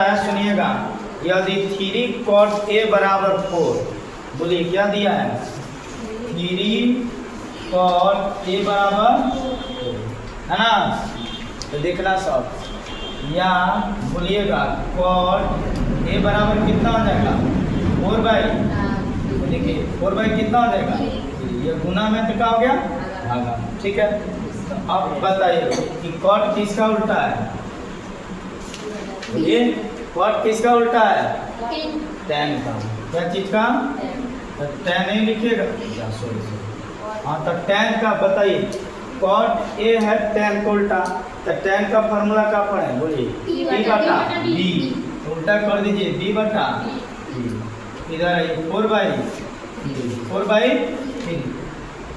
सुनिएगा, यदि 3 cot A बराबर 4, बोलिए क्या दिया है? 3 cot A बराबर 4 है ना। तो देखना सब, या बोलिएगा cot A बराबर कितना हो जाएगा? 4/, देखिए 4/, कितना हो जाएगा? ये गुना में तो क्या हो गया? भागा। ठीक है, तो अब बताइए कि cot किसका उल्टा है? ये कॉट किसका उल्टा है? tan का। क्या चीज का? तो tan नहीं लिखिएगा, सॉरी। हाँ, तो tan का बताइए, कॉट A है tan का उल्टा, तो tan का फॉर्मूला क्या पढ़े? बोलिए b बटा b, उल्टा कर दीजिए b बटा b। इधर आइए 4/3।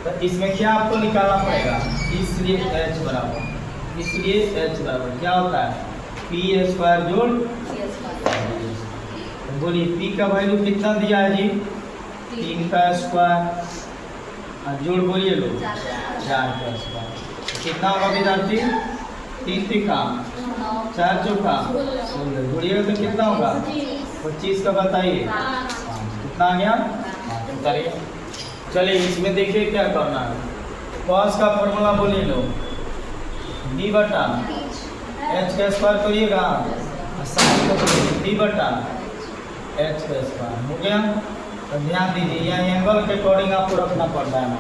तो इसमें क्या आपको निकालना पड़ेगा? इसलिए h बराबर क्या होता है? p² जोड़, बोलिए p का वैल्यू कितना दिया है जी? 3 का स्क्वायर जोड़, बोलिए लो 4 का स्क्वायर कितना होगा विद्यार्थी? 3 का 4 चौका 16, जोड़िएगा तो कितना होगा? 25 का बताइए कितना आ गया? बताइए। चलिए इसमें देखिए क्या करना है। कॉस का फॉर्मूला बोलिए लो b बटा h का स्क्वायर करिएगा, साइन का b बटा h का स्क्वायर हो गया। तो ध्यान दीजिए, यहाँ एंगल के अकॉर्डिंग आपको रखना पड़ता है ना।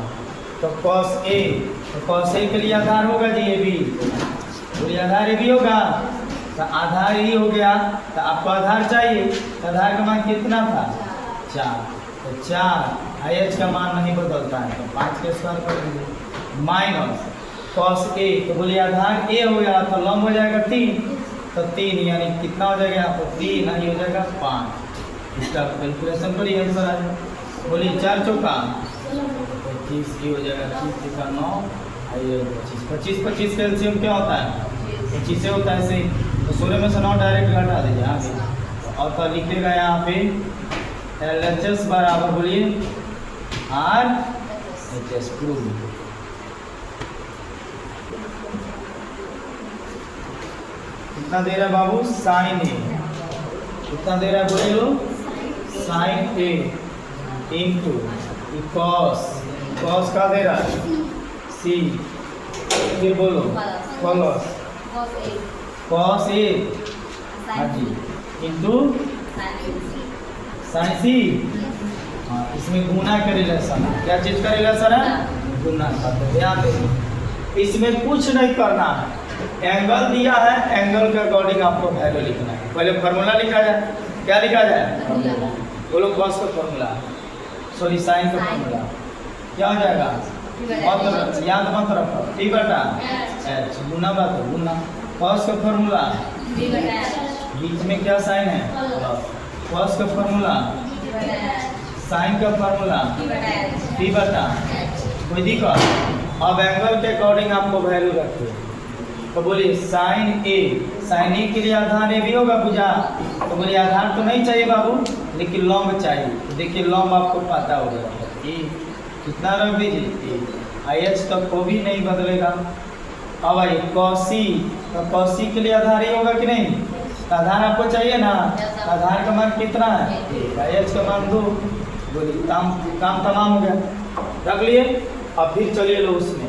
तो cos A, तो cos A के लिए आधार होगा जी AB, बोलिए आधार AB होगा। तो आधार ही हो गया, तो आपको आधार चाहिए, तो आधार का मान कितना था? 4, तो 4 h का मान नहीं बदलता है, तो 5 के स्क्वायर कर दीजिए माइनस cos A, तो बोलिए आधार A हो गया, तो लंब हो जाएगा 3, तो 3 यानी कितना हो जाएगा? आपको 3 नहीं हो जाएगा 5। इसका कैलकुलेशन करिए, आंसर आ जाएगा। बोलिए 4 चौका 25, की हो जाएगा 30 का 9, 25 25 का एलसीएम क्या होता है? 25 से होता है सही। तो 16 में से 9 डायरेक्ट घटा दीजिए आगे, और तो लिखिएगा यहाँ पे LHS बराबर, बोलिए RHS प्रूव। कितना दे रहा है बाबू? साइन A कितना दे रहा है? बोले लो साइन A इंटू कॉस का दे रहा है C, फिर बोलो प्लस कॉस A, हाँ जी, इंटू साइन C। हाँ, इसमें गुना का रिलेशन है। क्या चीज का रिलेशन है? गुना का। तो ध्यान दें, इसमें कुछ नहीं करना है। एंगल दिया है, एंगल के अकॉर्डिंग आपको वैल्यू लिखना है। पहले फार्मूला लिखा जाए, क्या लिखा जाए? बोलो cos का फार्मूला, सॉरी साइन का फार्मूला क्या हो जाएगा? याद मत रखो, t बटा h गुना बात गुना। cos का फार्मूला बीच में क्या साइन है? cos का फार्मूला, साइन का फार्मूला t बटा, कोई दिक्कत? अब एंगल के अकॉर्डिंग आपको वैल्यू रखिए। तो बोलिए साइन A के लिए आधार A भी होगा बुझा। तो बोलिए आधार तो नहीं चाहिए बाबू, लेकिन लंब चाहिए। तो देखिए लंब आपको पता होगा, A कितना रख दीजिए A, h तक को भी नहीं बदलेगा। अब आइए cos, तो cos के लिए आधार A होगा कि नहीं? तो आधार आपको चाहिए ना, आधार का मान कितना है? h का मान 2। बोलिए काम तमाम हो गया, रख लिए। अब फिर चलिए लो उसमें,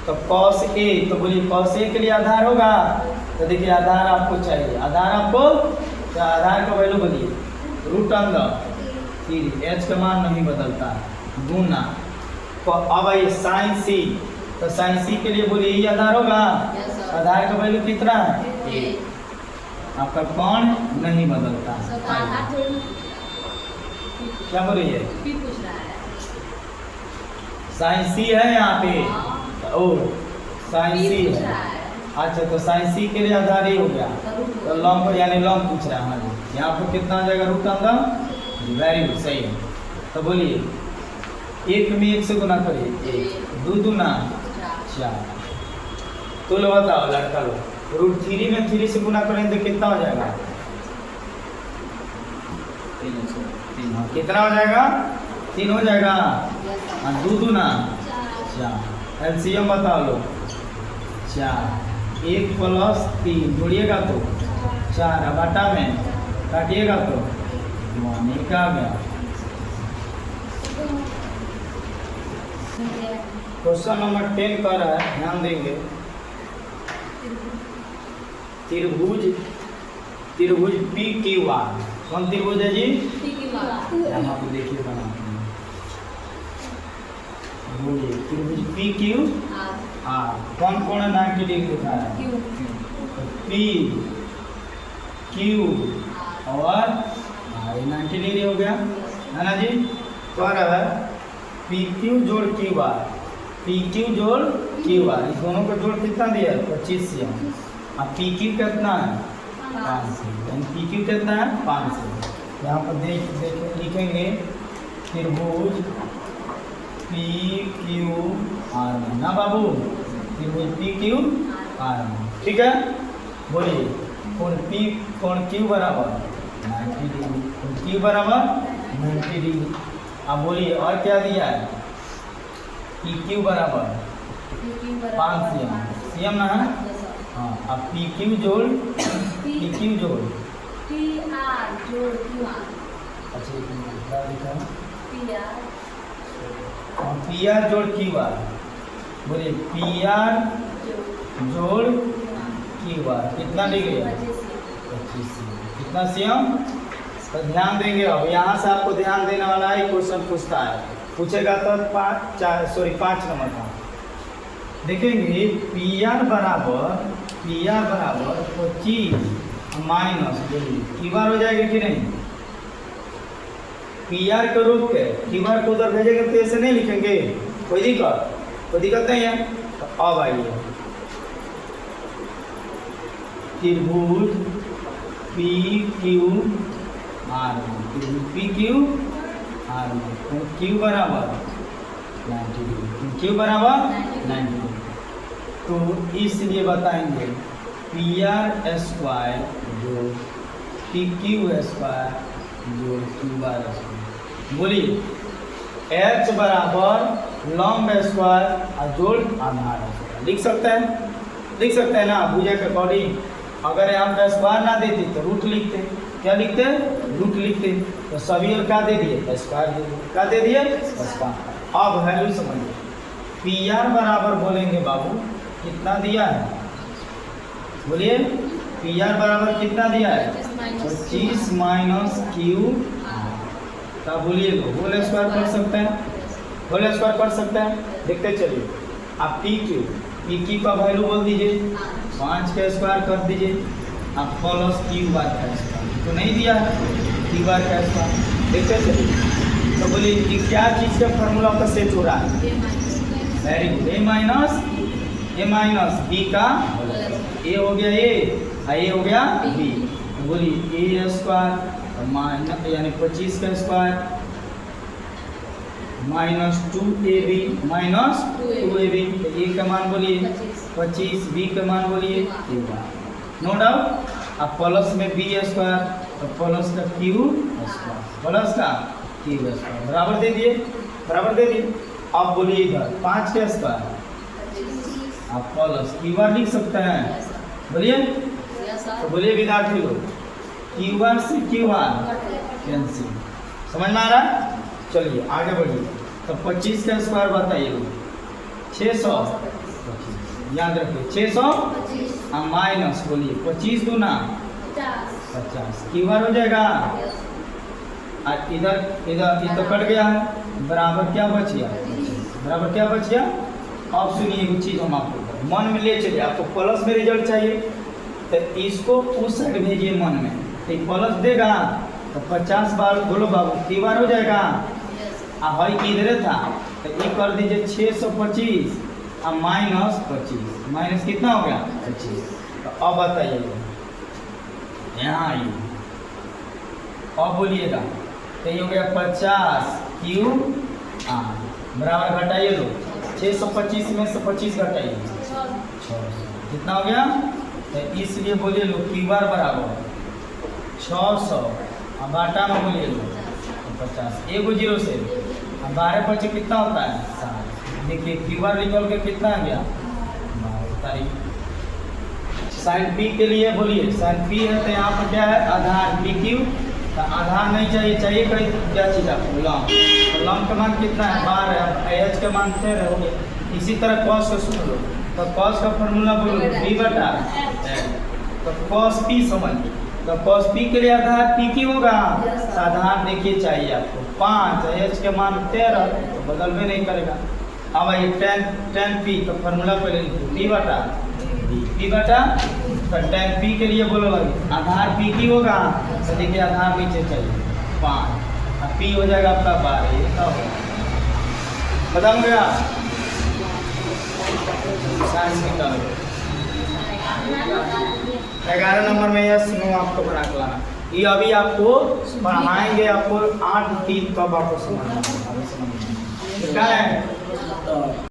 तो cos A, तो बोलिए cos A के लिए आधार होगा। तो देखिए आधार आपको चाहिए, आधार आपको, तो आधार का वैल्यू बोलिए √3, h का मान नहीं बदलता है, गुना। तो अब आइए साइन C, तो साइन C के लिए बोलिए ये आधार होगा। आधार का वैल्यू कितना है? आपका कोण नहीं बदलता है। क्या बोल रही है? साइन C है यहाँ पे, ओ साइन C है। अच्छा, तो साइन C के लिए आधार ही हो गया, तो लंब यानी लंब पूछ रहा है। हाँ जी, यहाँ पर कितना आ जाएगा? √, वेरी गुड, सही है। तो बोलिए 1 में 1 से गुना करिए, 2 दूना 4। तो लो बताओ लड़का लो, √3 में 3 से गुना करेंगे तो कितना हो जाएगा? 3। कितना हो जाएगा? 3 हो जाएगा। 2 दूना 4, एलसीएम बताओ लो 4, 1 + 3 जोड़िएगा तो 4, बटा में काटिएगा तो 1 ये क्या आ गया। क्वेश्चन नंबर 10 कर रहा है, ध्यान देंगे। त्रिभुज पी क्यू आर, कौन त्रिभुज है जी? यहाँ पे देखिए बनाते हैं, बोलिए त्रिभुज पी क्यू आर कौन कौन है 90 डिग्री दिखा है? पी क्यू और ये 90 डिग्री हो गया है ना जी। तो है पी क्यू जोड़ क्यू आर, पी क्यू जोड़ क्यू आर, इस दोनों का जोड़ कितना दिया है? 25 से। अब पी क्यू कितना है? 500। पी क्यू कितना है? 500। यहाँ पर देख लिखेंगे त्रिभुज पी क्यू आर ना बाबू, त्रिभुज पी क्यू आर, ठीक है। बोलिए कोण क्यू बराबर 90 डिग्री, कोण क्यू बराबर 90 डिग्री। अब बोलिए और क्या दिया है? पी क्यू बराबर 5 सीएम ना है। हाँ, अब पी क्यू जोड़ पी क्यू जोड़ पी आर जोड़ क्यू आर। अच्छा एक मिनट क्या लिखा है? पी आर जोड़ क्यू आर। बोलिए पी आर जोड़ क्यू आर कितना डिग्री है? 25। कितना सीएम? तो ध्यान देंगे। अब यहाँ से आपको ध्यान देने वाला है, क्वेश्चन पूछता है, पूछेगा तो 5 नंबर का देखेंगे। पी आर बराबर 25 माइनस क्यू आर हो जाएगा कि नहीं? पी आर को रोक के क्यू आर को उधर भेजेंगे तो ऐसे नहीं लिखेंगे, कोई दिक्कत नहीं है। तो अब आइए त्रिभुज P Q R, P Q R Q बराबर 90 डिग्री, क्यू बराबर 90 डिग्री। तो इसलिए बताएंगे पी आर स्क्वायर जो पी क्यू स्क्वायर जो क्यू आर स्क्वायर। बोलिए एच बराबर लंब स्क्वायर और जोड़ आधार स्क्वायर। लिख सकते हैं ना भुजा के अकॉर्डिंग। अगर यहाँ पे स्क्वायर ना देती तो रूट लिखते। क्या लिखते? रूट लिखते। तो सभी और क्या दे दिए? स्क्वायर दे दिए। क्या दे दिए? स्क्वायर। अब वैल्यू समझिए, पी आर बराबर बोलेंगे बाबू कितना दिया है? बोलिए पी आर बराबर कितना दिया है? 25 माइनस क्यू। तब बोलिए होल स्क्वायर कर सकते हैं, होल स्क्वायर कर सकते हैं। देखते चलिए। आप पी क्यू का वैल्यू बोल दीजिए 5 का स्क्वायर कर दीजिए। आप प्लस क्यू आर का स्क्वायर तो नहीं दिया है, क्यू आर का स्क्वायर। देखते चलिए। तो बोलिए कि क्या चीज़ का फार्मूला का सेट हो रहा है? Very good. A minus B का ए हो गया ए हो गया बी। बोलिए ए स्क्वायर माइनस यानी 25 का square minus 2ab minus 2ab। ए का मान बोलिए 25, बी का मान बोलिए नो डाउट। अब प्लस में बी स्क्वायर तो प्लस का क्यू स्क्वायर, प्लस का क्यू स्क्वायर बराबर दे दिए। अब बोलिए इधर 5 का स्क्वायर आप प्लस क्यू आर लिख सकते हैं। बोलिए तो बोलिए विद्यार्थी लोग क्यू आर से क्यू आर कैंसिल। समझ में आ रहा है? चलिए आगे बढ़िए। तो 25 का स्क्वायर बताइए 625। याद रखिए 600 माइनस बोलिए 25 दूना 50 क्यू आर हो जाएगा। और इधर तो कट गया है, बराबर क्या बच गया? अब सुनिए एक चीज़ हम आपको मन में ले चलिए। आपको प्लस में रिजल्ट चाहिए तो इसको उस साइड भेजिए मन में, तो प्लस देगा तो 50 बार बोलो बाबू क्यू आर हो जाएगा। भाई किधर था तो ये कर दीजिए 625 और माइनस 25, माइनस कितना हो गया? 25। तो अब बताइए यहाँ आइए, अब बोलिएगा तो ये हो गया 50 क्यू आर बराबर घटाइए लो 625 में से 25 घटाइए 600 कितना हो गया? तो इसलिए बोलिए लो क्यू आर बराबर 600 और बाटा में बोलिए लो 50 एगो जीरो से 12 बचे कितना होता है? 7। देखिए क्यू आर निकल के कितना आ गया? 12 तारीख साइन पी के लिए बोलिए, साइन पी है तो यहाँ पर क्या है आधार पी क्यू, तो आधार नहीं चाहिए, चाहिए कई क्या चीज़ आपको लॉन्ग, तो लॉन्ग का मान कितना है 12 है, एच का मान 13 हो गया। इसी तरह कॉस को सुन लो, तो कॉस का फॉर्मूला बोलो बी बटा, तो कॉस पी समझ, तो कॉस पी के लिए आधार पी क्यू होगा, तो आधार देखिए चाहिए आपको 5, एच के मान 13, तो बदल में नहीं करेगा। अब ये टेन पी तो फार्मूला पहले लिखो पी बटा तो टेन पी के लिए बोलो लगे आधार पी की होगा, तो देखिए आधार नीचे चाहिए 5 और पी हो जाएगा आपका 12, ये क्या होगा बताऊंगे आप साइंस निकालो। 11 नंबर में यह सुनो आपको बना के लाना, ये अभी आपको पढ़ाएंगे, आपको 8 3 तब आपको समझना क्या है।